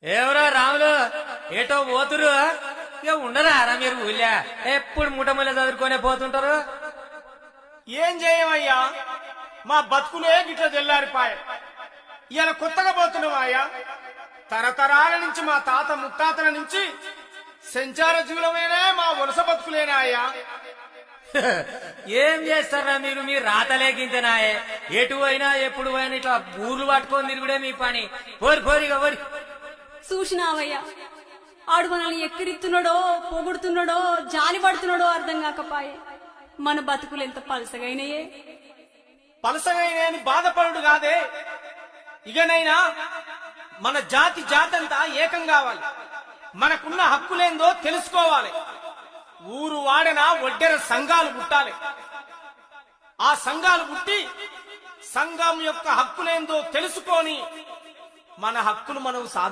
ఎవరో రాములు ఏటో పోతురు ఇక ఉండరా మీరు ఊళ్ళా ఎప్పుడు ముఠముల చదువుకొనే పోతుంటారు. ఏం చేయమయ్యా, మా బతుకులే గిట్ల తెల్లారిపాయ. ఇలా కొత్తగా పోతున్నామయ్యా. తరతరాల నుంచి మా తాత ముత్తాతల నుంచి సంచార జీవులమైనా మా వలస బతుకులేనా అయ్యా. ఏం చేస్తారా మీరు? మీ రాతలేకింతేనాయే ఎటు అయినా ఎప్పుడు అయినా ఇట్లా ఊర్లు పట్టుకొని తిరుగుడే మీ పని. పోరి పోరిగా పోరి. చూసినావయ్యా, ఆడు మనల్ని ఎక్కిరిస్తున్నాడో పొగుడుతున్నాడో జాలి పడుతున్నాడో అర్థం కాకపాయే. మన బతుకులు ఎంత పలసగైనయే. పలసగైన బాధపడుడు కాదే, ఇకనైనా మన జాతంతా ఏకం కావాలి. మనకున్న హక్కులేందో తెలుసుకోవాలి. ఊరు వాడన ఒడ్డెర సంఘాలు పుట్టాలి. ఆ సంఘాలు పుట్టి సంఘం యొక్క హక్కులేందో తెలుసుకొని మన హక్కులు మనం